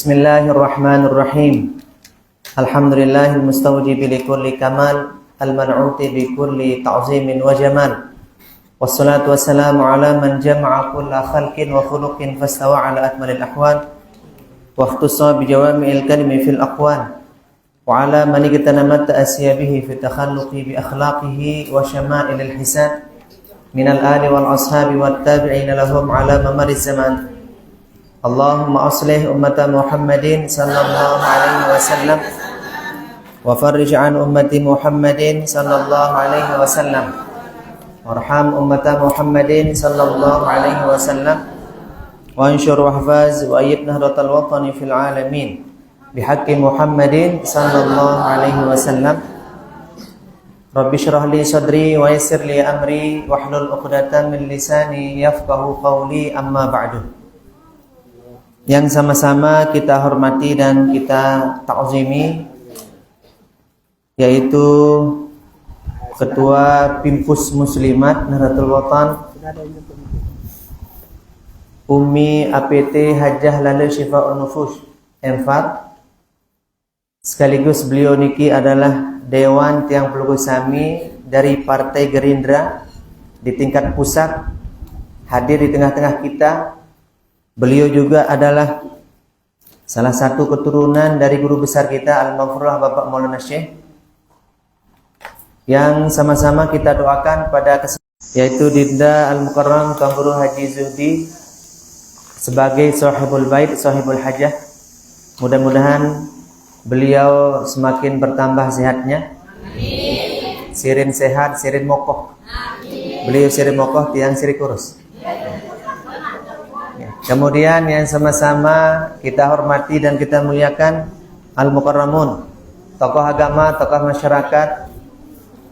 Bismillahirrahmanirrahim. Alhamdulillahil mustawjibi likulli kamal, al-man'uti bikulli ta'zimin wa jamal. Wassalatu wassalamu ala man jama'a kulla khalqin wa khuluqin fastawa ala akmalil ahwal wa ikhtussa bi jawami'il kalimi fil aqwan wa ala man igtanama ta'asiya bihi fi takhalluqi bi akhlaqihi wa syama'ilil hisan minal ali wal ashabi wat tabi'ina lahum ala mamariz zaman. Allahumma aslih ummata Muhammadin sallallahu alaihi wasallam wa farrij an ummati Muhammadin sallallahu alaihi wasallam warham ummata Muhammadin sallallahu alaihi wasallam wa anshur wahfaz wa ayyid nahratal watani fil alamin bihaqqi Muhammadin sallallahu alaihi wasallam. Rabbi shrah li sadri wa yassir li amri wahlul 'uqdatam min lisani yafqahu qawli, amma ba'du. Yang sama-sama kita hormati dan kita ta'zimi, yaitu Ketua Pimpus Muslimat Nahdlatul Watan Umi APT Hajah Lale Syifa'un Nufus M4. Sekaligus beliau niki adalah Dewan Tiang Pelugu Sami dari Partai Gerindra di tingkat pusat, hadir di tengah-tengah kita. Beliau juga adalah salah satu keturunan dari guru besar kita Al-Maghfurah Bapak Maulana Syekh, yang sama-sama kita doakan pada yaitu Dinda Al-Mukarram Tuan Guru Haji Zuhdi sebagai sahibul bait, sahibul hajah. Mudah-mudahan beliau semakin bertambah sehatnya. Amin. Sirin sehat, sirin mokoh. Amin. Beliau sirin mokoh, tiang siri kurus. Kemudian yang sama-sama kita hormati dan kita muliakan Al-Mukarramun, tokoh agama, tokoh masyarakat,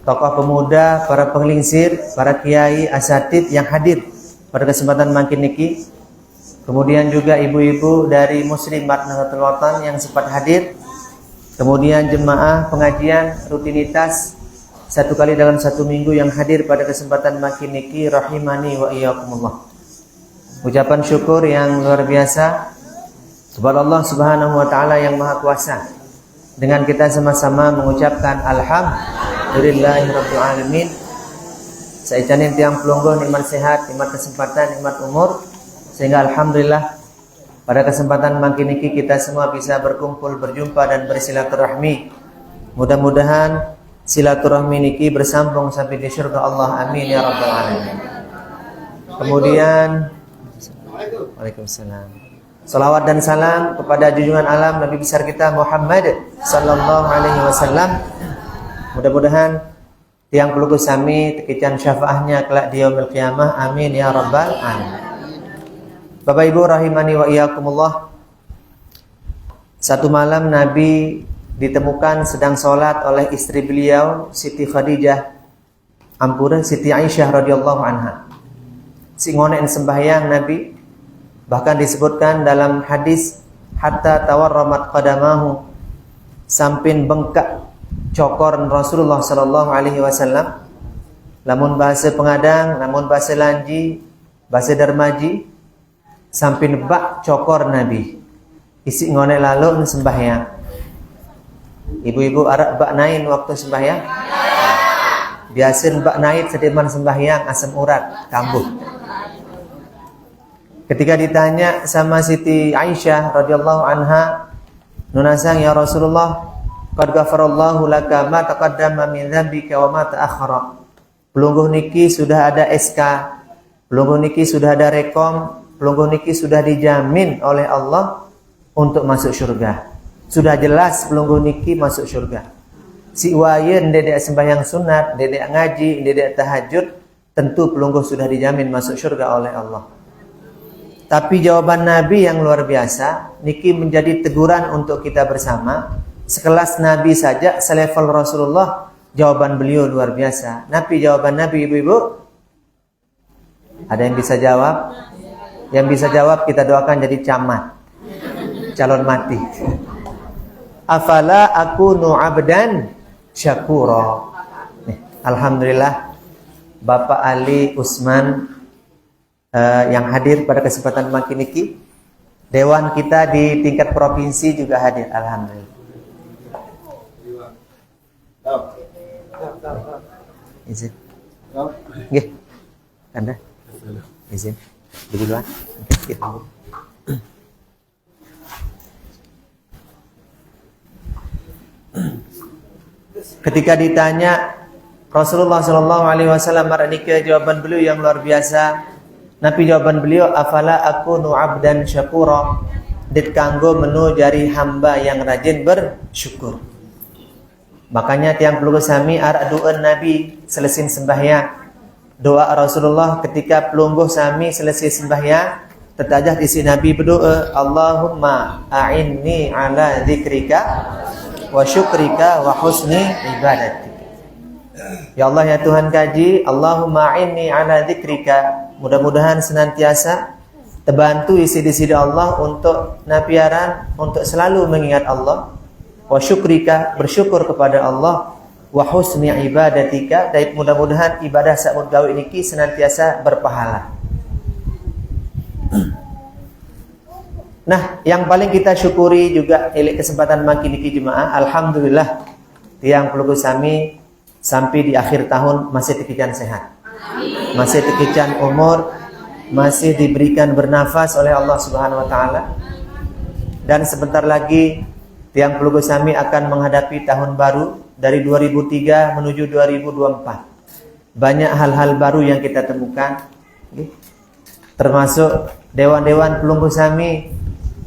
tokoh pemuda, para penglingsir, para kiai, asatid yang hadir pada kesempatan makin niki. Kemudian juga ibu-ibu dari Muslimat Nahdlatul Watan yang sempat hadir. Kemudian jemaah pengajian rutinitas satu kali dalam satu minggu yang hadir pada kesempatan makin niki, rahimani wa iyyakumullah. Ucapan syukur yang luar biasa kepada Allah Subhanahu wa taala yang Maha Kuasa, dengan kita sama-sama mengucapkan alhamdulillahirabbil alamin. Saicanin tiang pelungguh nikmat sehat, nikmat kesempatan, nikmat umur, sehingga alhamdulillah pada kesempatan makin niki kita semua bisa berkumpul, berjumpa dan bersilaturahmi. Mudah-mudahan silaturahmi niki bersambung sampai di surga Allah, amin ya rabbal alamin. Kemudian Waalaikumsalam. Salawat dan salam kepada junjungan alam Nabi besar kita Muhammad sallallahu alaihi wasallam. Mudah-mudahan tiang pelugu sami tekican syafaahnya kelak di yaumil qiyamah, amin ya rabbal alamin. Bapak Ibu rahimani wa iyyakumullah. Satu malam Nabi ditemukan sedang sholat oleh istri beliau Siti Khadijah, Siti Aisyah radhiyallahu anha. Singonen sembahyang Nabi, bahkan disebutkan dalam hadis hatta tawarramat qadamahu, sampin bengkak cokor Rasulullah sallallahu alaihi wasallam. Lamun bahasa Pengadang, lamun bahasa Lanji, bahasa Darmaji, sampin bak cokor Nabi. Isi ngone lalu sembahyang. Ibu-ibu arak bak nain waktu sembahyang? Biasin bak nain sediman sembahyang asam urat kambuh. Ketika ditanya sama Siti Aisyah radhiyallahu anha, nunasang ya Rasulullah, qad ghafarallahu laka ma taqaddama min dzambika wa ma ta'akhkhara. Pelungguh niki sudah ada SK, pelungguh niki sudah ada rekom, pelungguh niki sudah dijamin oleh Allah untuk masuk surga. Sudah jelas pelungguh niki masuk surga. Si wayen dedek sembahyang sunat, dedek ngaji, dedek tahajud, tentu pelungguh sudah dijamin masuk surga oleh Allah. Tapi jawaban Nabi yang luar biasa niki menjadi teguran untuk kita bersama. Sekelas Nabi saja, selevel Rasulullah, jawaban beliau luar biasa. Jawaban Nabi, ibu-ibu, ada yang bisa jawab? Yang bisa jawab kita doakan jadi camat, calon mati. Afala akunu abdan syakura. Alhamdulillah Bapak Ali Usman yang hadir pada kesempatan makin niki. Dewan kita di tingkat provinsi juga hadir, alhamdulillah. Izin. Nggih. Anda? Izin. Begituan. Ketika ditanya Rasulullah SAW merenika jawaban beliau yang luar biasa. Nabi jawaban beliau, afala akunu abdan syakura, dit kanggo menu jari hamba yang rajin bersyukur. Makanya tiang pelunggu sami arak doa Nabi selesai sembahyang. Doa Rasulullah ketika pelunggu sami selesai sembahyang, tetajah isi Nabi berdoa, Allahumma a'inni ala dzikrika wa syukrika wa husni ibadatik. Ya Allah ya Tuhan kaji, Allahumma a'inni ala dzikrika, mudah-mudahan senantiasa terbantu isi di sisi Allah untuk napiaran, untuk selalu mengingat Allah. Wa syukrika, bersyukur kepada Allah. Wa husni ibadatika, dan mudah-mudahan ibadah sakmut gawe niki senantiasa berpahala. Nah, yang paling kita syukuri juga elek kesempatan makin niki jemaah, alhamdulillah tiang pelunggu sami sampai di akhir tahun masih tekican sehat. Masih tekican umur, masih diberikan bernafas oleh Allah Subhanahu wa taala. Dan sebentar lagi tiang pelunggu sami akan menghadapi tahun baru dari 2003 menuju 2024. Banyak hal-hal baru yang kita temukan, termasuk dewan-dewan pelunggu sami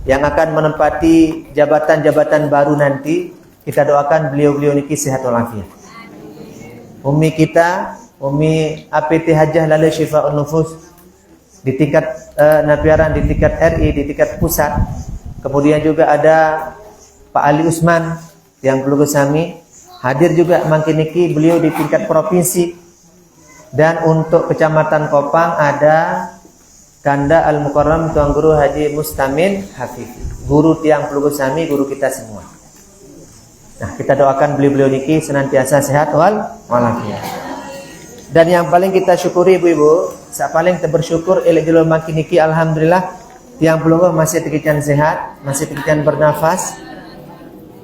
yang akan menempati jabatan-jabatan baru nanti. Kita doakan beliau-beliau niki sehat walafiat. Umi kita, Umi APT Hajah Lala Syifa'un Nufus di tingkat napiaran, di tingkat RI, di tingkat pusat. Kemudian juga ada Pak Ali Usman yang pelunggu sami hadir juga makin niki beliau di tingkat provinsi. Dan untuk Kecamatan Kopang ada Kanda Al-Mukarram Tuan Guru Haji Mustamin Hafiz, guru tiang pelunggu sami, guru kita semua. Nah, kita doakan beliau-beliau niki senantiasa sehat walafiat. Dan yang paling kita syukuri ibu-ibu, sak paling bersyukur elek jelo makin niki alhamdulillah tiang pelunggu masih tekican sehat, masih tekican bernafas.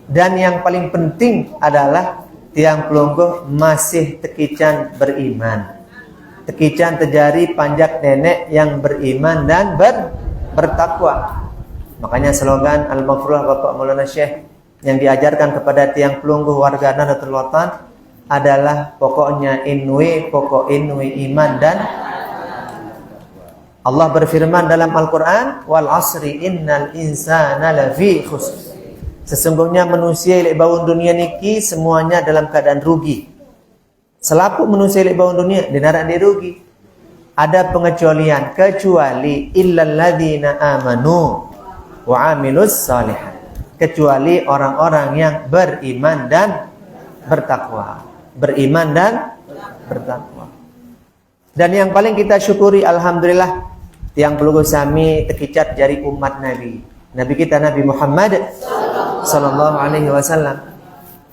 Dan yang paling penting adalah tiang pelunggu masih tekican beriman. Tekican terjadi panjak nenek yang beriman dan bertakwa. Makanya slogan Al-Maghfurah Bapak Maulana Syekh yang diajarkan kepada tiang pelunggu warga Nahdlatul Watan adalah pokok inwi iman. Dan Allah berfirman dalam Al-Quran, wal asri innal insana lafi khusr. Sesungguhnya manusia yang baun dunia niki semuanya dalam keadaan rugi. Selaput manusia yang baun dunia dinarak dia rugi. Ada pengecualian, kecuali illal ladzina amanu wa amilus shalihat, kecuali orang-orang yang beriman dan bertakwa. Beriman dan bertakwa. Dan yang paling kita syukuri alhamdulillah tiang pelunggu sami tekicat jari umat Nabi. Nabi kita Nabi Muhammad sallallahu alaihi wasallam.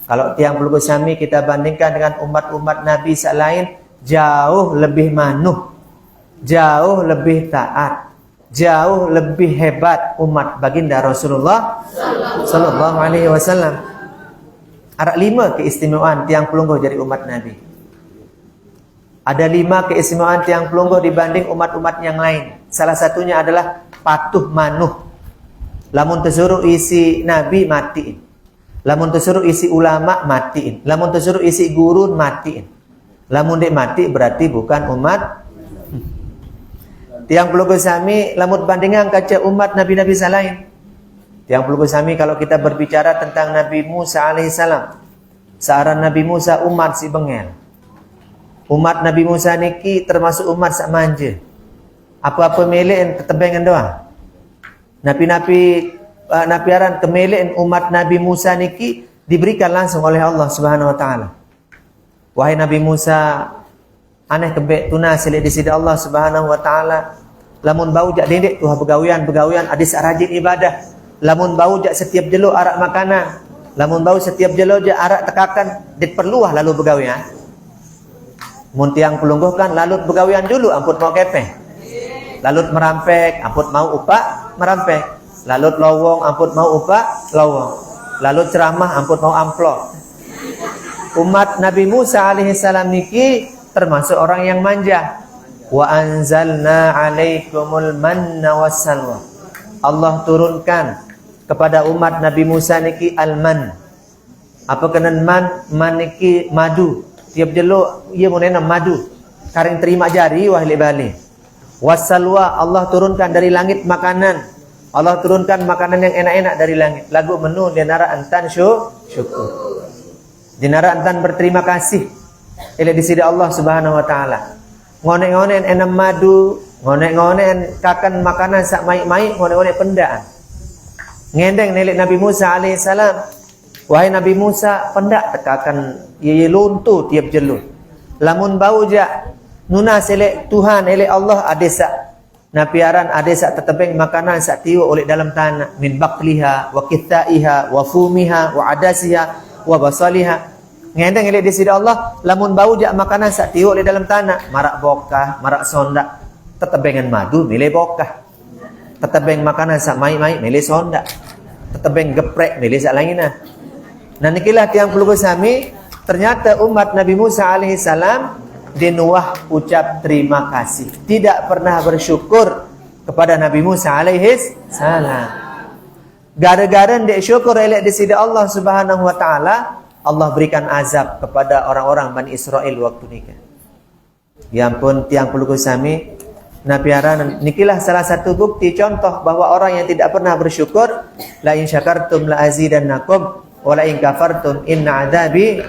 Kalau tiang pelunggu sami kita bandingkan dengan umat-umat Nabi selain, jauh lebih manuh, jauh lebih taat, jauh lebih hebat umat baginda Rasulullah sallallahu alaihi wasallam. Ada 5 keistimewaan tiang pelunggu jadi umat Nabi. Ada 5 keistimewaan tiang pelunggu dibanding umat-umat yang lain. Salah satunya adalah patuh manuh. Lamun tersuruh isi Nabi matiin. Lamun tersuruh isi ulama matiin. Lamun tersuruh isi guru matiin. Lamun dek mati berarti bukan umat. Tiang pelunggu sami lamun bandingan kaca umat nabi-nabi salain. Tiang pelunggu sami kalau kita berbicara tentang Nabi Musa alaihissalam, searan Nabi Musa umat si bengel. Umat Nabi Musa niki termasuk umat sak manja. Apa-apa melek tetebengan doang. Nabi-nabi napiaran kemelekan umat Nabi Musa niki diberikan langsung oleh Allah Subhanahu wa taala. Wahai Nabi Musa, aneh kebek tuna selik di sisi Allah Subhanahu wa taala. Lamun bau jak dendek tuh begawian adis rajin ibadah. Lamun bau jak setiap jelo arak makanan. Lamun bau setiap jelo jak arak tekakan, diperluah lalu begawian. Mun tiang pelungguh kan lalut begawian dulu ampun mau kepeh. Lalut merampek, ampun mau upah merampek. Lalu lowong ampun mau upah lowong. Lalu ceramah ampun mau amplop. Umat Nabi Musa alaihissalam niki termasuk orang yang manja. Wa anzalna alaikumul manna wassalwa. Allah turunkan kepada umat Nabi Musa niki al-man. Apa kenan man? Man niki madu. Tiap jeluk ia munena madu. Karing terima jari wahli bali. Wassalwa, Allah turunkan dari langit makanan. Allah turunkan makanan yang enak-enak dari langit. Lagu menu dinara antan syukur. Dinara antan berterima kasih. Ila di sisi Allah Subhanahu wa taala. Ngone-ngone enam madu, ngone-ngone kakan makanan sak mai-mai, ngone-ngone pendaan. Ngendeng nelik Nabi Musa alaihissalam. Wahai Nabi Musa, pendak tekakan ye luntu tiap jelu. Lamun bau ja nuna selek Tuhan elek Allah adesa. Napiaran adesa tetebeng makanan sak tiwa oleh dalam tanah min baqliha wa qithaiha wa fumiha wa adasiha wa basaliha. Ngendeng elek di sisi Allah, lamun bau ja makanan sak tiwa oleh dalam tanah, marak bokah, marak sondak, tetebengan madu milih bokah. Tetebeng makanan sak mai-mai milih sondak. Tetebeng geprek milih sak lainah. Nah nikilah tiang pelukul sami, ternyata umat Nabi Musa alaihissalam dinuah ucap terima kasih. Tidak pernah bersyukur kepada Nabi Musa alaihissalam. Gara-gara ndek syukur elek di sisi Allah Subhanahu wa taala, Allah berikan azab kepada orang-orang Bani Israel waktu nikah. Ya ampun tiang pelukul sami, napiaran nikilah salah satu bukti contoh bahwa orang yang tidak pernah bersyukur, la in syakartum la azidannakum wala in kafartum inna adabi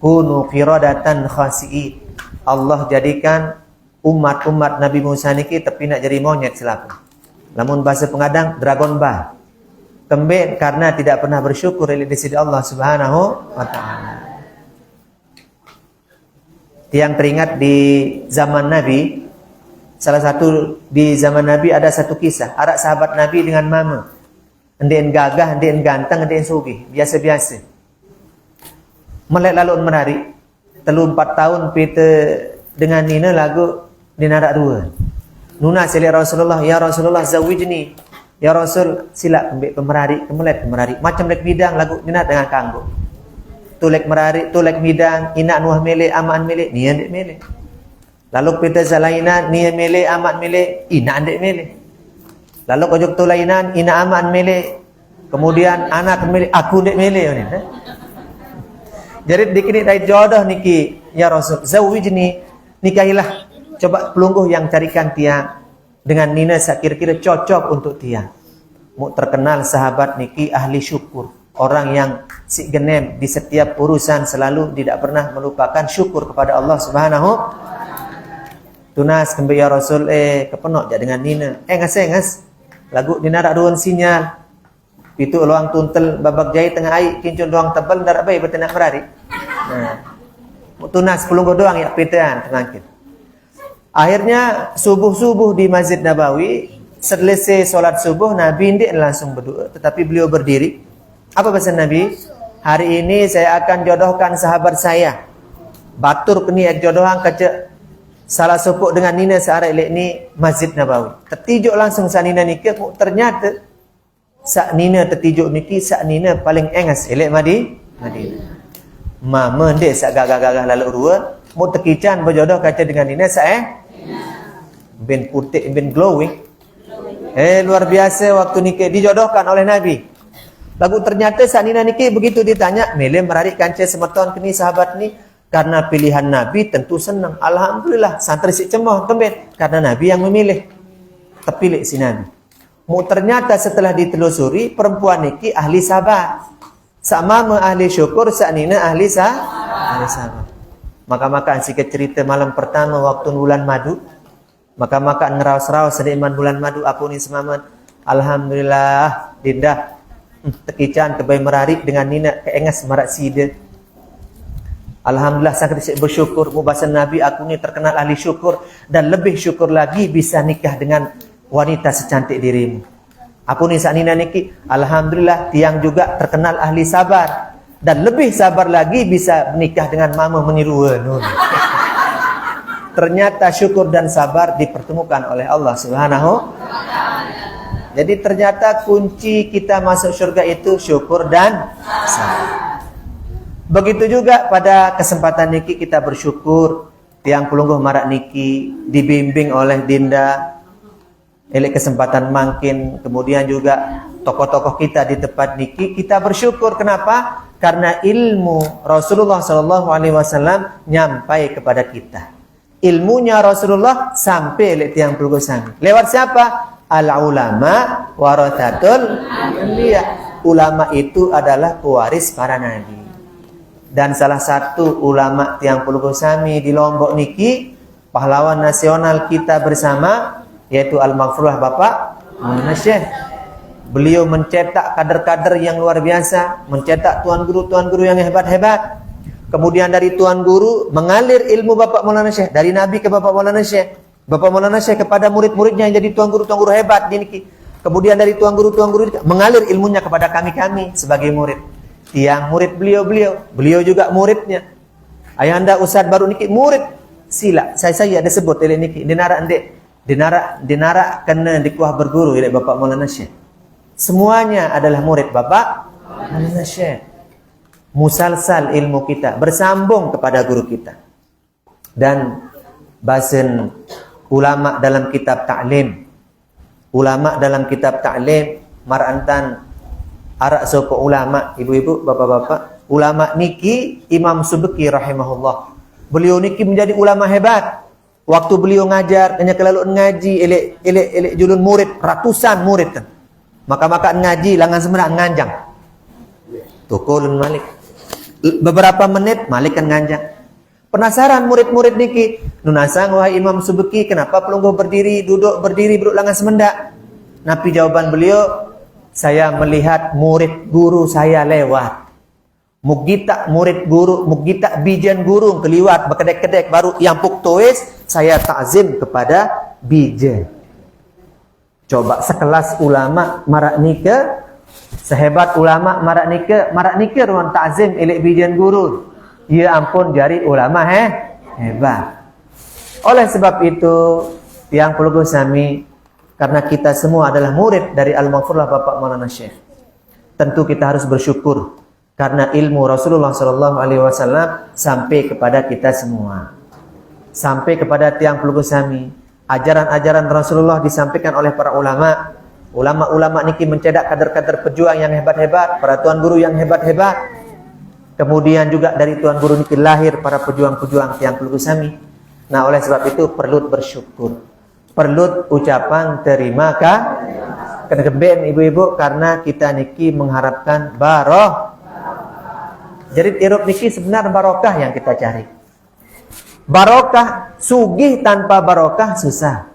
kunu qiradatan khasi'in. Allah jadikan umat-umat Nabi Musa niki tepi nak jadi monyet selaku. Lamun bahasa pengadang dragon ball. Kemben karena tidak pernah bersyukur di sisi Allah Subhanahu wa taala. Tiang teringat di zaman Nabi, salah satu di zaman Nabi ada satu kisah, arak sahabat Nabi dengan mama. Ndien gagah, ndien ganteng, ndien sugih, biasa-biasa. Melek lalun menari, 3-4 tahun pita dengan Nina lagu dinarak dua. Nuna sila Rasulullah, ya Rasulullah zawijni. Ya Rasul sila kembik pemerari, kemelet pemerari. Macam lek bidang lagu dina dengan kanggo. Tulek merari, tulek bidang, ina nuah mele, aman mele, nian dek mele. Lalu pita zalaina, nian mele, aman mele, ina dek mele. Lalu kojok tulainan, ina aman mele. Kemudian anak mele, aku dek mele. Jadi dikini dari jodoh niki, ya Rasul, zawijni, nikahilah. Coba pelungguh yang carikan tiang dengan Nina kira-kira cocok untuk tiang. Mu terkenal sahabat niki ahli syukur. Orang yang si genem di setiap urusan selalu tidak pernah melupakan syukur kepada Allah Subhanahu. Tunas kembali ya Rasul, kepenok jak dengan Nina. Ngas. Lagu dinarak duan sinyal. Pitu luang tuntel babak jahit tengah air, kincun doang tebal darat bayi bertenak merari. Nah, tunas pelungguh doang ya pitaan tengangkin. Akhirnya subuh-subuh di Masjid Nabawi, selesai solat subuh Nabi tidak langsung berdoa, tetapi beliau berdiri. Apa pesan Nabi? Hari ini saya akan jodohkan sahabat saya. Batur kini jodohan kaca salah sepuk dengan Nina searah elek ni Masjid Nabawi. Tertijuk langsung sa Nina nikah, ternyata sa Nina tertijuk niki sa Nina paling engas elek Madinah. Mama ndek sa gagah-gagah lalu dua, mau tekican berjodoh kaca dengan Nina sa ben putih, ben glowing. Luar biasa waktu nikah dijodohkan oleh Nabi. Lagu ternyata sa Nina nikah begitu ditanya, mele merarik kanca semeton kini sahabat ni. Karena pilihan Nabi tentu senang. Alhamdulillah santri si cemoh kembali karena Nabi yang memilih. Terpilih si Nabi. Mu ternyata setelah ditelusuri perempuan niki ahli sabar. Sama ahli syukur, saknina ahli sabar. Maka sikit cerita malam pertama waktu bulan madu. Maka ngeraus-raus sediman bulan madu aku ni semaman. Alhamdulillah dindah. Tekican kebai merarik dengan Nina keengas marak sida. Alhamdulillah sangat bersyukur mubasan Nabi aku ni terkenal ahli syukur dan lebih syukur lagi bisa nikah dengan wanita secantik dirimu. Aku ni saknina niki alhamdulillah tiang juga terkenal ahli sabar dan lebih sabar lagi bisa menikah dengan mama meniru. Ternyata syukur dan sabar dipertemukan oleh Allah Subhanahu. Jadi ternyata kunci kita masuk surga itu syukur dan sabar. Begitu juga pada kesempatan niki kita bersyukur tiang pelungguh marak niki dibimbing oleh Dinda elek kesempatan mangkin, kemudian juga tokoh-tokoh kita di tempat niki, kita bersyukur. Kenapa? Karena ilmu Rasulullah SAW nyampai kepada kita. Ilmunya Rasulullah sampai oleh tiang pelungguh sami. Lewat siapa? Al-ulama warathatul anbiya. Ulama itu adalah pewaris para nabi. Dan salah satu ulama tiang pelungguh sami di Lombok niki, pahlawan nasional kita bersama, yaitu Al-Maghfurlah Bapak Maulana Syekh. Beliau mencetak kader-kader yang luar biasa, mencetak tuan guru yang hebat-hebat. Kemudian dari tuan guru mengalir ilmu Bapak Maulana Syekh, dari Nabi ke Bapak Maulana Syekh, Bapak Maulana Syekh kepada murid-muridnya yang jadi tuan guru hebat niki. Kemudian dari tuan guru mengalir ilmunya kepada kami sebagai murid. Tiang murid beliau juga muridnya. Ayahanda Ustaz baru niki murid sila. Saya ada sebut ele niki. Dinara kena dikuah berguru oleh Bapak Maulana Syekh. Semuanya adalah murid Bapak Maulana Syekh. Musalsal ilmu kita bersambung kepada guru kita. Dan bahasan ulama dalam kitab ta'lim. Ulama dalam kitab ta'lim marantan arak soko ulama, ibu-ibu, bapak-bapak, ulama niki Imam Subki rahimahullah. Beliau niki menjadi ulama hebat. Waktu beliau ngajar, hanya kelaluan ngaji, elek julun murid, ratusan murid kan. Maka ngaji, langan semenang nganjang. Tukulun malik. Beberapa menit, malik kan nganjang. Penasaran murid-murid niki, nunasang wahai Imam Subki, kenapa pelungguh berdiri, duduk langan semendak? Nabi jawaban beliau, saya melihat murid guru saya lewat. Mugita murid guru, mugita bijan guru keliwat berkedek-kedek baru yang puk tuis, saya takzim kepada bijan. Coba sekelas ulama marak nika, sehebat ulama marak nika ruang takzim elek bijan guru. Ya ampun jari ulama hebat. Oleh sebab itu yang pelungguh sami, karena kita semua adalah murid dari Al-Maghfurlah Bapak Maulana Syekh, tentu kita harus bersyukur karena ilmu Rasulullah SAW sampai kepada kita semua, sampai kepada tiang pelungguh sami. Ajaran-ajaran Rasulullah disampaikan oleh para ulama. Ulama-ulama niki mencetak kader-kader pejuang yang hebat-hebat, para tuan guru yang hebat-hebat. Kemudian juga dari tuan guru niki lahir para pejuang-pejuang tiang pelungguh sami. Nah, oleh sebab itu perlu bersyukur. Perlu ucapan terima kasih ibu-ibu, karena kita niki mengharapkan Jadi irup niki sebenarnya barokah yang kita cari. Barokah, sugih tanpa barokah susah.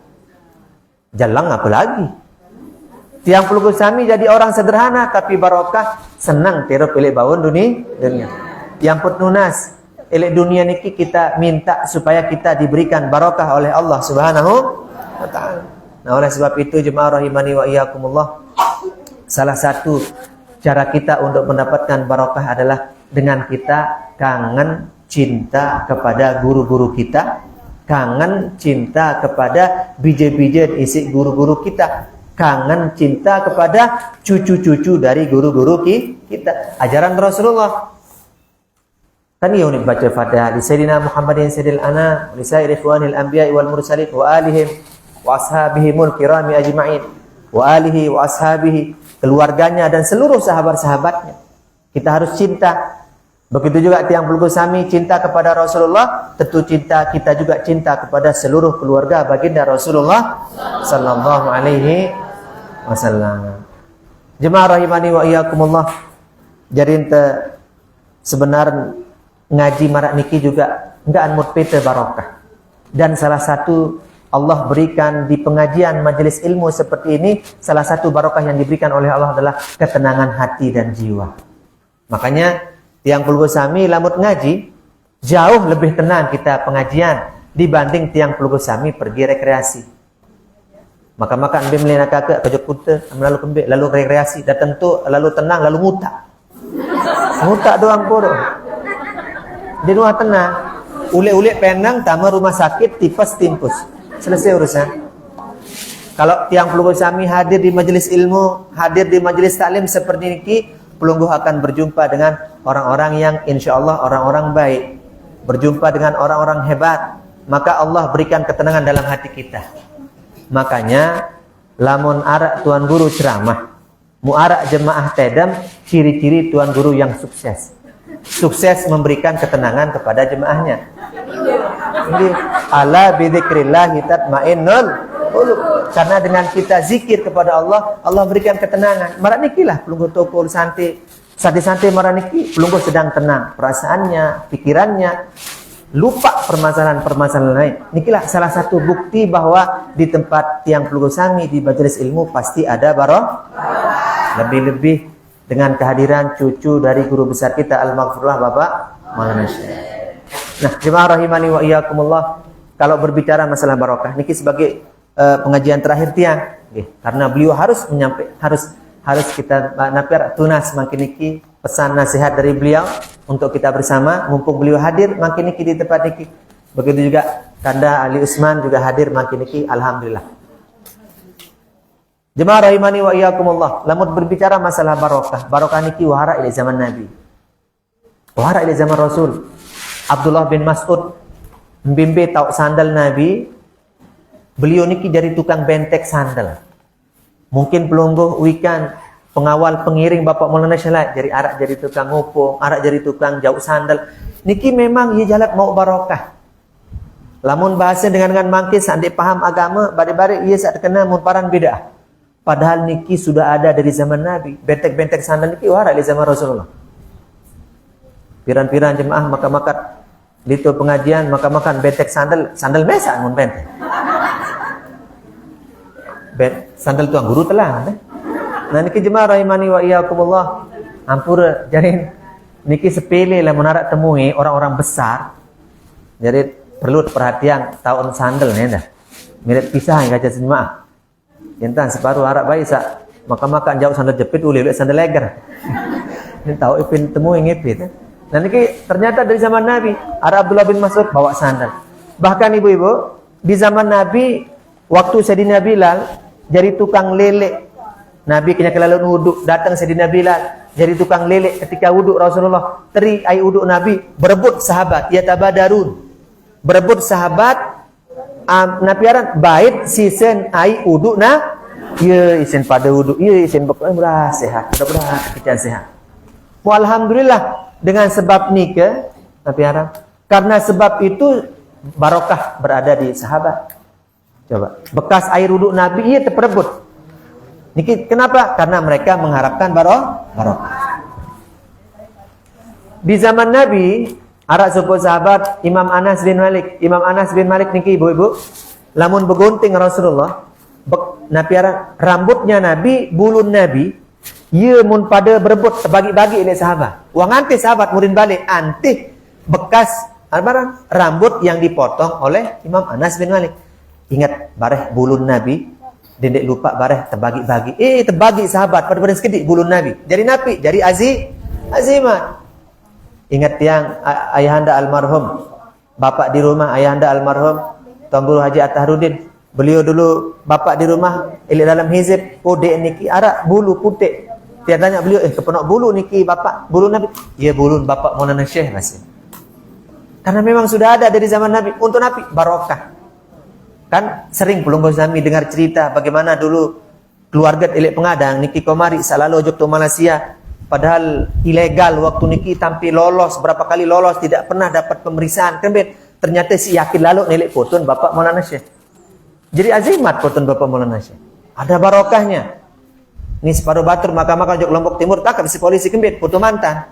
Jalang apa lagi? Tiang pelungguh sami jadi orang sederhana tapi barokah, senang tirup elek bawon dunia. Yang pun nunas elek dunia niki kita minta supaya kita diberikan barokah oleh Allah Subhanahu wa ta'ala. Nah, oleh sebab itu jemaah rahimani wa iyyakumullah, salah satu cara kita untuk mendapatkan barokah adalah dengan kita kangen cinta kepada guru-guru kita, kangen cinta kepada bije-bije isi guru-guru kita, kangen cinta kepada cucu-cucu dari guru-guru kita. Ajaran Rasulullah kan ya unik baca Fatihah di Sayyidina Muhammadin Sayyidil Ana li sairi ikhwanil anbiya wal mursalin wa alihim wa ashabihimul kirami ajma'in wa alihi wa ashabihi, keluarganya dan seluruh sahabat-sahabatnya. Kita harus cinta. Begitu juga tiang pelungguh sami cinta kepada Rasulullah, tentu cinta kita juga cinta kepada seluruh keluarga baginda Rasulullah sallallahu alaihi wasallam. Jemaah rahimani wa iyyakumullah. Jadi sebenarnya ngaji marak niki juga enggak anmut pete barokah. Dan salah satu Allah berikan di pengajian majelis ilmu seperti ini, salah satu barokah yang diberikan oleh Allah adalah ketenangan hati dan jiwa. Makanya tiang pelungguh sami lamut ngaji jauh lebih tenang kita pengajian dibanding tiang pelungguh sami pergi rekreasi. Maka ambil melina kakak kejut kuta lalu kembali lalu rekreasi, dan tentu lalu tenang lalu muta doang bodoh. Di rumah tenang, ule-ule penang tama rumah sakit tipes timpus. Selesai urusan. Kalau tiang pelungguh sami hadir di majelis ilmu, hadir di majelis taklim seperti ini, pelungguh akan berjumpa dengan orang-orang yang insya Allah orang-orang baik, berjumpa dengan orang-orang hebat, maka Allah berikan ketenangan dalam hati kita. Makanya lamun arak tuan guru ceramah, muarak jemaah tedam, ciri-ciri tuan guru yang sukses. Sukses memberikan ketenangan kepada jemaahnya. Ini ala bidzikrillah tatmainnul qulub. Karena dengan kita zikir kepada Allah, Allah berikan ketenangan. Maranikilah pelungguh tokol santai maraniki, pelungguh sedang tenang perasaannya, pikirannya, lupa permasalahan-permasalahan lain. Nikilah salah satu bukti bahwa di tempat tiang pelungguh sami di majelis ilmu pasti ada barokah. Lebih-lebih dengan kehadiran cucu dari guru besar kita Al-Maghfurullah Bapak Maulana Syekh. Nah, jemaah rahimani wa iyyakumullah, kalau berbicara masalah barokah niki sebagai pengajian terakhir tiang, karena beliau harus harus kita napir tunas makin niki pesan nasihat dari beliau untuk kita bersama, mumpung beliau hadir makin niki di tempat niki. Begitu juga Kanda Ali Usman juga hadir makin niki, alhamdulillah. Jemaah rahimani wa iyyakumullah, lamun berbicara masalah barokah niki wahara ila zaman Nabi. Wahara ila zaman Rasul. Abdullah bin Mas'ud mbimbe tau sandal Nabi. Beliau niki dari tukang bentek sandal. Mungkin pelungguh wikan, pengawal pengiring Bapak Maulana Syekh jadi arak jadi tukang ngopong, arak jadi tukang jauh sandal. Niki memang ia jalan mau barokah. Lamun bahasa dengan mangkis sandi paham agama, bare-bare ia saat kena munparan bid'ah. Padahal niki sudah ada dari zaman Nabi. Bentek-bentek sandal niki wara dari zaman Rasulullah. Piran-piran jemaah maka-makat dito pengajian maka-makan bentek sandal mesa mun bentek. Sandal tuang guru telah. Nah niki jemaah rahimani wa iyyakumullah. Ampura jarin niki sepele lah menarak temui orang-orang besar. Jadi perlu perhatian tahun sandal nih dah. Mirip pisah yang kaca jemaah. Yentan separuh harap baik sak makan jauh sandal jepit ulil sandal leger. Ini tahu ipin temu yang ngepit. Nah niki ternyata dari zaman Nabi, ada Abdullah bin Mas'ud bawa sandal. Bahkan ibu-ibu di zaman Nabi waktu Sayyidina Bilal jadi tukang lele. Nabi kena kelalun wuduk, datang Sayyidina Bilal jadi tukang lele ketika wuduk Rasulullah. Teri air wuduk Nabi, berebut sahabat, ya tabadarun. Berebut sahabat napiaran bait sisen ai uduk na ye isen pada uduk ye isen berat sehat mudah-mudahan kita sehat. Alhamdulillah dengan sebab nikah napiaran karena sebab itu barokah berada di sahabat. Coba bekas air uduk Nabi ia terperebut. Niki kenapa? Karena mereka mengharapkan barokah. Di zaman Nabi arak suku sahabat Imam Anas bin Malik. Imam Anas bin Malik niki ibu-ibu, lamun begunting Rasulullah, napiara rambutnya Nabi, bulun Nabi, ye mun pada berebut terbagi-bagi oleh sahabat. Wang anti sahabat murid balik anti bekas barang rambut yang dipotong oleh Imam Anas bin Malik. Ingat bareh bulun Nabi, dendek lupa bareh terbagi-bagi. Terbagi sahabat pada sekedik bulun Nabi. Jadi Nabi, jadi azimat. Ingat yang ayahanda almarhum, bapak di rumah ayahanda almarhum Tuan Guru Haji Attahrudin. Beliau dulu bapak di rumah ilik dalam hizib, dek niki arak bulu putih. Dia tanya beliau, kepenok bulu niki bapak, bulu Nabi. Ya bulun bapak Maulana Syekh masih. Karena memang sudah ada dari zaman Nabi untuk Nabi barokah. Kan sering pelungguh kami dengar cerita bagaimana dulu keluarga ilik pengadang niki komari salalu ojok to Malaysia. Padahal ilegal waktu niki tampil lolos berapa kali lolos tidak pernah dapat pemeriksaan kan ternyata si yakin lalu nilik potun bapak Maulana Syekh. Jadi azimat potun bapak Maulana Syekh. Ada barokahnya. Ini separuh batur maka jok Lombok Timur takkan si polisi kembit foto mantan.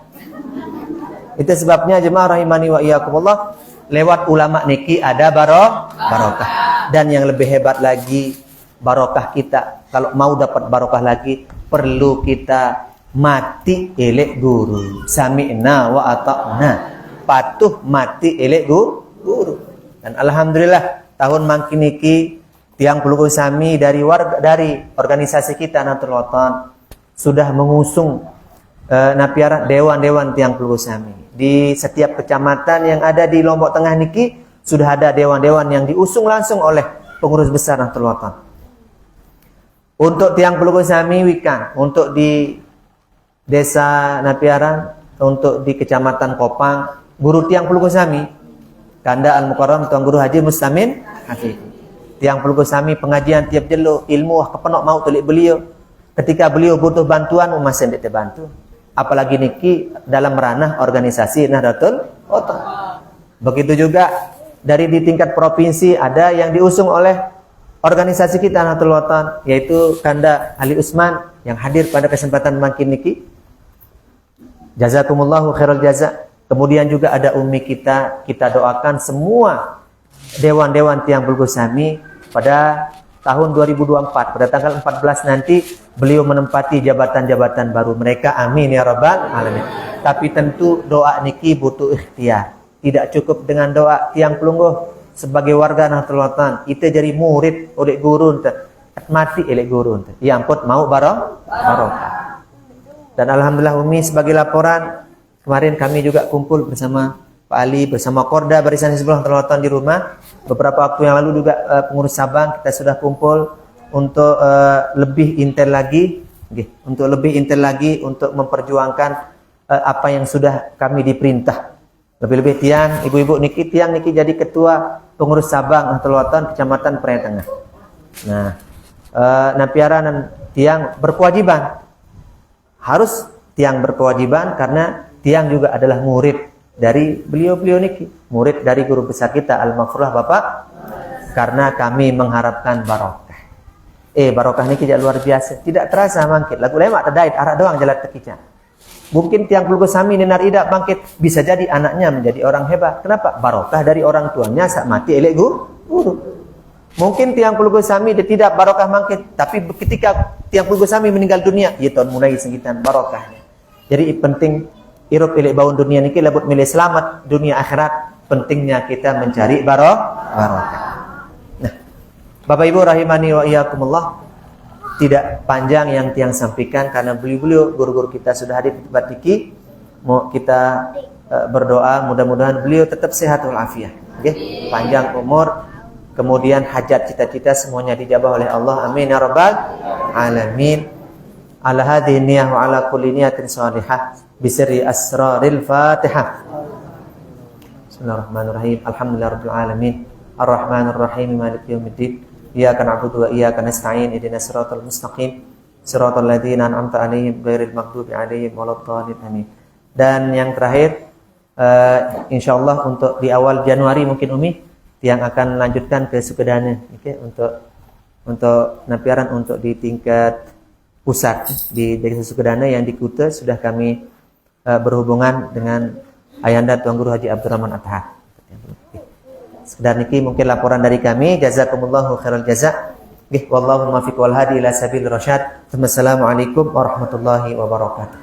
Itu sebabnya jemaah rahimani wa iyyakumullah lewat ulama niki ada barokah. Dan yang lebih hebat lagi barokah kita kalau mau dapat barokah lagi perlu kita mati elek guru. Sami'na wa ata'na. Patuh mati elek guru. Dan alhamdulillah tahun makin niki tiang pelungguh sami dari organisasi kita Nahdlatul Watan sudah mengusung napiara dewan-dewan tiang pelungguh sami. Di setiap kecamatan yang ada di Lombok Tengah niki sudah ada dewan-dewan yang diusung langsung oleh pengurus besar Nahdlatul Watan. Untuk tiang Peluku Sami Wikan, untuk di Desa Napiaran, untuk di Kecamatan Kopang, guru tiang Peluku Sami, Kanda Al-Mukarram Tuan Guru Haji Mustamin Hafiz. Tiang Peluku Sami pengajian tiap jelo, ilmu kepenok mau tulik beliau. Ketika beliau butuh bantuan, masih tidak terbantu. Apalagi niki dalam ranah organisasi Nahdlatul Ulama. Begitu juga dari di tingkat provinsi ada yang diusung oleh organisasi kita Nahdlatul Ulama, yaitu Kanda Ali Usman yang hadir pada kesempatan makin niki. Jazakumullahu khairal jaza. Kemudian juga ada umi kita doakan semua dewan-dewan tiang Peluku Sami pada tahun 2024, pada tanggal 14 nanti beliau menempati jabatan-jabatan baru mereka. Amin ya rabbal alamin. Tapi tentu doa niki butuh ikhtiar. Tidak cukup dengan doa tiang pelungguh sebagai warga Nahdlatul Ulama. Kita jadi murid oleh guru mati oleh guru. Yang pun mau barokah. Dan alhamdulillah umi sebagai laporan, kemarin kami juga kumpul bersama Pak Ali, bersama Korda Barisan Hizbullah Nahdlatul Ulama di rumah. Beberapa waktu yang lalu juga pengurus cabang kita sudah kumpul untuk lebih intel lagi, untuk memperjuangkan apa yang sudah kami diperintah. Lebih-lebih tiang, ibu-ibu niki jadi ketua pengurus cabang Nahdlatul Ulama Kecamatan Prai Tengah. Nah, Napiaran dan tiang berkewajiban. Harus tiang berkewajiban karena tiang juga adalah murid dari beliau-beliau niki, murid dari guru besar kita Al-Maghfurlah Bapak, karena kami mengharapkan barokah. Barokah niki jadi luar biasa, tidak terasa mangkit. Lagu lemak terdait arah doang jalan tekican. Mungkin tiang Peluku Sami Ninar Ida bangkit, bisa jadi anaknya menjadi orang hebat. Kenapa? Barokah dari orang tuanya saat mati elek guru. Mungkin tiang Peluku Sami dia tidak barokah mangkit, tapi ketika tiang Peluku Sami meninggal dunia, ya tahun mulai segitan barokahnya. Jadi penting irup ilek baun dunia niki labut milih selamat dunia akhirat. Pentingnya kita mencari barokah. Nah, Bapak Ibu rahimani wa iyyakumullah, tidak panjang yang tiang sampaikan karena beliau guru-guru kita sudah hadir di tempat niki. Mau kita berdoa mudah-mudahan beliau tetap sehat walafiat, panjang umur, kemudian hajat cita-cita semuanya dijabah oleh Allah. Amin ya rabbal alamin. Ala hadhihi niyyah wa ala kulli niyatin shalihah bisirri asraril Fatihah. Bismillahirrahmanirrahim. Alhamdulillahirabbil alamin. Arrahmanir rahim. Maliki yaumiddin. Iyyaka na'budu wa iyyaka nasta'in. Ihdinas siratal mustaqim. Siratal ladzina an'amta 'alaihim ghairil maghdubi alaihim waladdallin. Amin. Dan yang terakhir, insyaallah untuk di awal Januari mungkin Umi yang akan lanjutkan ke Sukadana, untuk Napiaran, untuk di tingkat pusat di Desa Sukadana yang di Kuta sudah kami berhubungan dengan Ayanda Tuan Guru Haji Abdurrahman Athar. Sekedar niki mungkin laporan dari kami. Jazakumullahu khairal jaza. Wallahu muwaffiq wal hadi ila sabil rasyad. Wassalamualaikum warahmatullahi wabarakatuh.